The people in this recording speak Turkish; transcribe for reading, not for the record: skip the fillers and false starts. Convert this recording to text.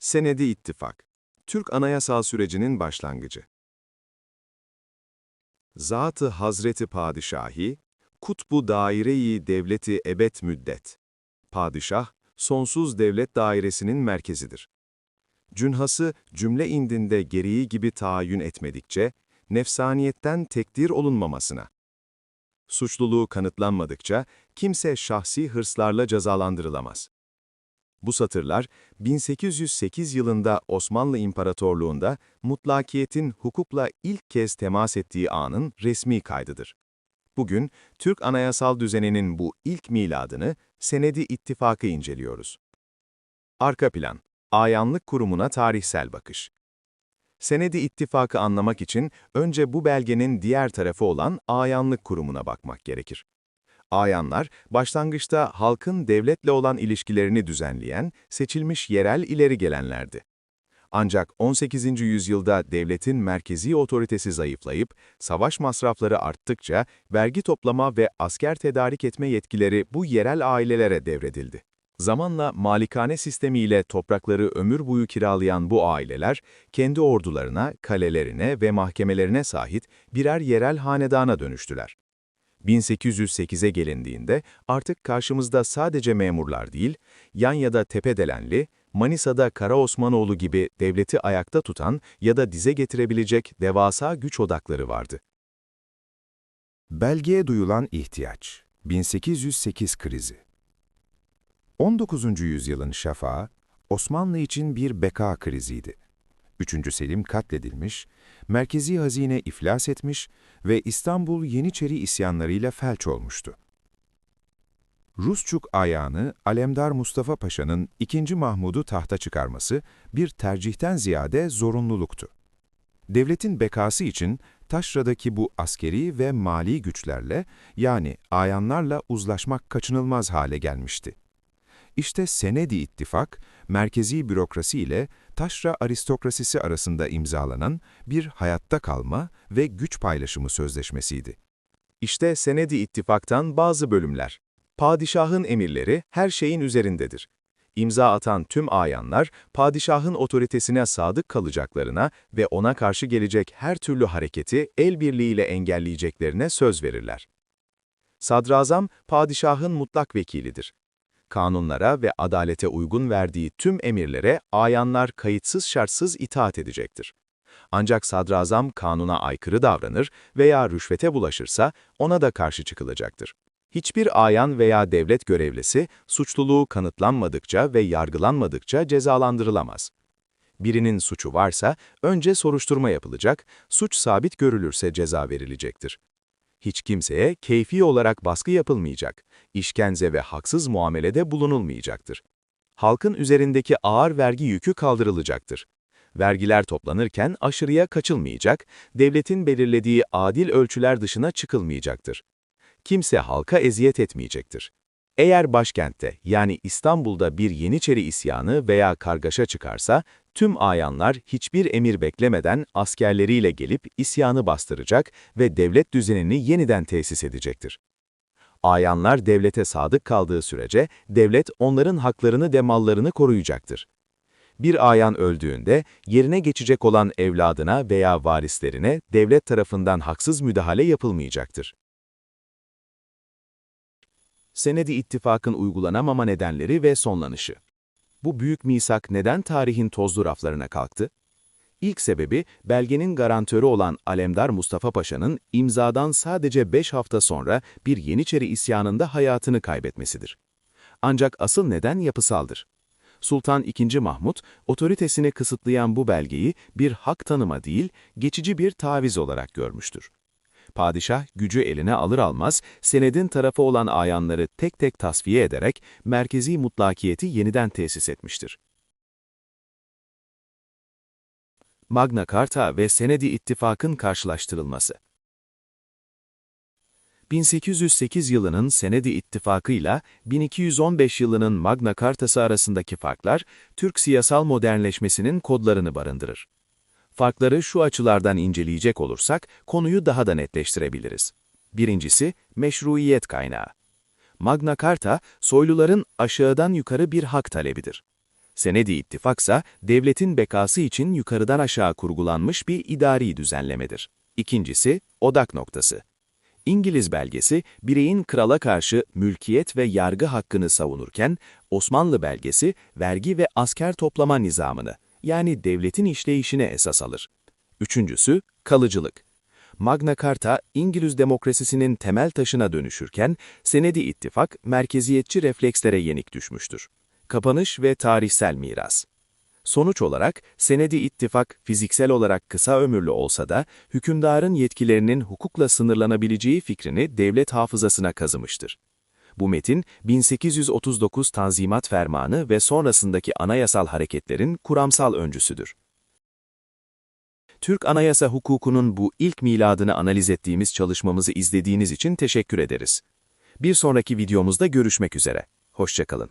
Senedi İttifak, Türk anayasal sürecinin başlangıcı. Zat-ı Hazreti Padişahi, Kutbu Daire-i Devleti Ebed Müddet. Padişah, sonsuz devlet dairesinin merkezidir. Cünhası cümle indinde gereği gibi tahayyün etmedikçe, nefsaniyetten tekdir olunmamasına. Suçluluğu kanıtlanmadıkça, kimse şahsi hırslarla cezalandırılamaz. Bu satırlar, 1808 yılında Osmanlı İmparatorluğu'nda mutlakiyetin hukukla ilk kez temas ettiği anın resmi kaydıdır. Bugün, Türk anayasal düzeninin bu ilk miladını, Senedi İttifakı inceliyoruz. Arka plan, Ayanlık Kurumu'na tarihsel bakış. Senedi İttifakı anlamak için önce bu belgenin diğer tarafı olan Ayanlık Kurumu'na bakmak gerekir. Ayanlar, başlangıçta halkın devletle olan ilişkilerini düzenleyen, seçilmiş yerel ileri gelenlerdi. Ancak 18. yüzyılda devletin merkezi otoritesi zayıflayıp, savaş masrafları arttıkça vergi toplama ve asker tedarik etme yetkileri bu yerel ailelere devredildi. Zamanla malikane sistemiyle toprakları ömür boyu kiralayan bu aileler, kendi ordularına, kalelerine ve mahkemelerine sahip birer yerel hanedana dönüştüler. 1808'e gelindiğinde artık karşımızda sadece memurlar değil, Yanya'da Tepedelenli, Manisa'da Kara Osmanoğlu gibi devleti ayakta tutan ya da dize getirebilecek devasa güç odakları vardı. Belgeye duyulan ihtiyaç. 1808 krizi. 19. yüzyılın şafağı, Osmanlı için bir beka kriziydi. 3. Selim katledilmiş, merkezi hazine iflas etmiş ve İstanbul Yeniçeri isyanlarıyla felç olmuştu. Rusçuk ayağını Alemdar Mustafa Paşa'nın 2. Mahmud'u tahta çıkarması bir tercihten ziyade zorunluluktu. Devletin bekası için taşradaki bu askeri ve mali güçlerle, yani ayanlarla uzlaşmak kaçınılmaz hale gelmişti. İşte Senedi İttifak, merkezi bürokrasi ile taşra aristokrasisi arasında imzalanan bir hayatta kalma ve güç paylaşımı sözleşmesiydi. İşte Senedi İttifak'tan bazı bölümler. Padişahın emirleri her şeyin üzerindedir. İmza atan tüm ayanlar, padişahın otoritesine sadık kalacaklarına ve ona karşı gelecek her türlü hareketi el birliğiyle engelleyeceklerine söz verirler. Sadrazam, padişahın mutlak vekilidir. Kanunlara ve adalete uygun verdiği tüm emirlere ayanlar kayıtsız şartsız itaat edecektir. Ancak sadrazam kanuna aykırı davranır veya rüşvete bulaşırsa ona da karşı çıkılacaktır. Hiçbir ayan veya devlet görevlisi suçluluğu kanıtlanmadıkça ve yargılanmadıkça cezalandırılamaz. Birinin suçu varsa önce soruşturma yapılacak, suç sabit görülürse ceza verilecektir. Hiç kimseye keyfi olarak baskı yapılmayacak, işkence ve haksız muamelede bulunulmayacaktır. Halkın üzerindeki ağır vergi yükü kaldırılacaktır. Vergiler toplanırken aşırıya kaçılmayacak, devletin belirlediği adil ölçüler dışına çıkılmayacaktır. Kimse halka eziyet etmeyecektir. Eğer başkentte yani İstanbul'da bir Yeniçeri isyanı veya kargaşa çıkarsa, tüm ayanlar hiçbir emir beklemeden askerleriyle gelip isyanı bastıracak ve devlet düzenini yeniden tesis edecektir. Ayanlar devlete sadık kaldığı sürece devlet onların haklarını ve mallarını koruyacaktır. Bir ayan öldüğünde yerine geçecek olan evladına veya varislerine devlet tarafından haksız müdahale yapılmayacaktır. Senedi İttifak'ın uygulanamama nedenleri ve sonlanışı. Bu büyük misak neden tarihin tozlu raflarına kalktı? İlk sebebi, belgenin garantörü olan Alemdar Mustafa Paşa'nın imzadan sadece 5 hafta sonra bir Yeniçeri isyanında hayatını kaybetmesidir. Ancak asıl neden yapısaldır. Sultan II. Mahmud, otoritesini kısıtlayan bu belgeyi bir hak tanıma değil, geçici bir taviz olarak görmüştür. Padişah gücü eline alır almaz, senedin tarafı olan ayanları tek tek tasfiye ederek merkezi mutlakiyeti yeniden tesis etmiştir. Magna Carta ve Senedi İttifak'ın karşılaştırılması. 1808 yılının Senedi İttifakı ile 1215 yılının Magna Carta'sı arasındaki farklar, Türk siyasal modernleşmesinin kodlarını barındırır. Farkları şu açılardan inceleyecek olursak, konuyu daha da netleştirebiliriz. Birincisi, meşruiyet kaynağı. Magna Carta, soyluların aşağıdan yukarı bir hak talebidir. Senedi İttifaksa, devletin bekası için yukarıdan aşağı kurgulanmış bir idari düzenlemedir. İkincisi, odak noktası. İngiliz belgesi, bireyin krala karşı mülkiyet ve yargı hakkını savunurken, Osmanlı belgesi, vergi ve asker toplama nizamını, yani devletin işleyişine esas alır. Üçüncüsü, kalıcılık. Magna Carta, İngiliz demokrasisinin temel taşına dönüşürken, Senedi İttifak, merkeziyetçi reflekslere yenik düşmüştür. Kapanış ve tarihsel miras. Sonuç olarak, Senedi İttifak fiziksel olarak kısa ömürlü olsa da, hükümdarın yetkilerinin hukukla sınırlanabileceği fikrini devlet hafızasına kazımıştır. Bu metin, 1839 Tanzimat Fermanı ve sonrasındaki anayasal hareketlerin kuramsal öncüsüdür. Türk anayasa hukukunun bu ilk miladını analiz ettiğimiz çalışmamızı izlediğiniz için teşekkür ederiz. Bir sonraki videomuzda görüşmek üzere. Hoşça kalın.